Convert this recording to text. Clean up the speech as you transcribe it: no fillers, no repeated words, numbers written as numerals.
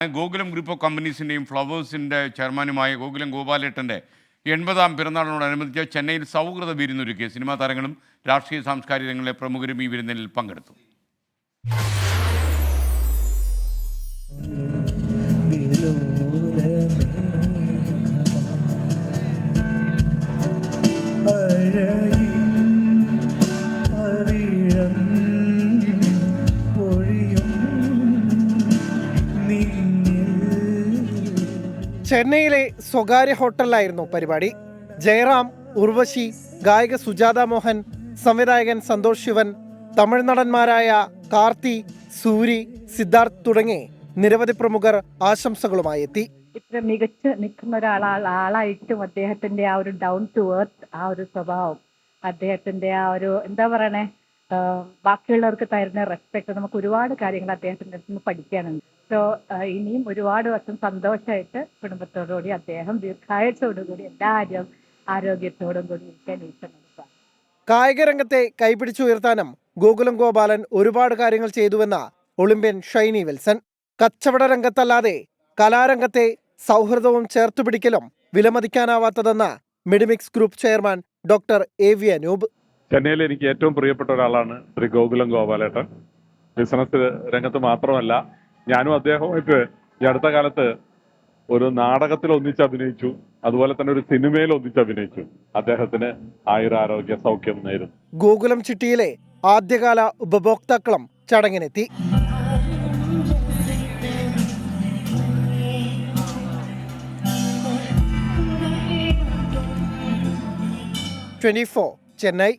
Gokulam group of കമ്പനീസിൻ്റെയും ഫ്ലവേഴ്സിൻ്റെ ചെയർമാനുമായ ഗോകുലം ഗോപാലേട്ടൻ്റെ 80ാം പിറന്നാളിനോടനുബന്ധിച്ച് ചെന്നൈയിൽ സൗഹൃദ വിരുന്നൊരുക്കി സിനിമാ താരങ്ങളും രാഷ്ട്രീയ സാംസ്കാരിക രംഗങ്ങളിലെ പ്രമുഖരും ഈ വിരുന്നിൽ പങ്കെടുത്തു. ചെന്നൈയിലെ സ്വകാര്യ ഹോട്ടലിലായിരുന്നു പരിപാടി. ജയറാം, ഉർവശി, ഗായിക സുജാത മോഹൻ, സംവിധായകൻ സന്തോഷ് ശിവൻ, തമിഴ് നടന്മാരായ കാർത്തി, സൂരി, സിദ്ധാർത്ഥ് തുടങ്ങി നിരവധി പ്രമുഖർ ആശംസകളുമായി എത്തി. ഇത്ര മികച്ച് നിൽക്കുന്ന ആളായിട്ടും അദ്ദേഹത്തിന്റെ ആ ഒരു ഡൗൺ ടു എർത്ത് ആ ഒരു സ്വഭാവം, അദ്ദേഹത്തിന്റെ ആ ഒരു എന്താ പറയണേ, ബാക്കിയുള്ളവർക്ക് തരുന്ന റെസ്പെക്ട്, നമുക്ക് ഒരുപാട് കാര്യങ്ങൾ അദ്ദേഹത്തിന്റെ അടുത്ത് നിന്ന് പഠിക്കാനുണ്ട്. സോ ഇനിയും ഒരുപാട് വർഷം സന്തോഷമായിട്ട് കുടുംബത്തോടുകൂടി അദ്ദേഹം ദീർഘായുസ്സോടുകൂടി എല്ലാ ആരോഗ്യത്തോടും കൂടി ഇരിക്കാൻ ഈശ്വരനോട്. കായിക രംഗത്തെ കൈപിടിച്ചുയർത്താനും ഗോകുലം ഗോപാലൻ ഒരുപാട് കാര്യങ്ങൾ ചെയ്തുവെന്ന ഒളിമ്പ്യൻ ഷൈനി വിൽസൺ. കച്ചവട രംഗത്തല്ലാതെ കലാരംഗത്തെ സൗഹൃദവും ചേർത്തുപിടിക്കലും വിലമതിക്കാനാവാത്തതെന്ന മിഡിമിക്സ് ഗ്രൂപ്പ് ചെയർമാൻ ഡോക്ടർ എ.വി. അനൂപ്. ചെന്നൈയിൽ എനിക്ക് ഏറ്റവും പ്രിയപ്പെട്ട ഒരാളാണ് ശ്രീ ഗോകുലം ഗോപാലേട്ടൻ. ബിസിനസ് രംഗത്ത് മാത്രമല്ല, ഞാനും അദ്ദേഹമായിട്ട് ഈ അടുത്ത കാലത്ത് ഒരു നാടകത്തിൽ ഒന്നിച്ച് അഭിനയിച്ചു, അതുപോലെ തന്നെ ഒരു സിനിമയിൽ ഒന്നിച്ച് അഭിനയിച്ചു. അദ്ദേഹത്തിന് ആയുരാരോഗ്യ സൗഖ്യം നേരുന്നു. ഗോകുലം ചിട്ടിയിലെ ആദ്യകാല ഉപഭോക്താക്കളും ചടങ്ങിനെത്തി. 24 ചെന്നൈ.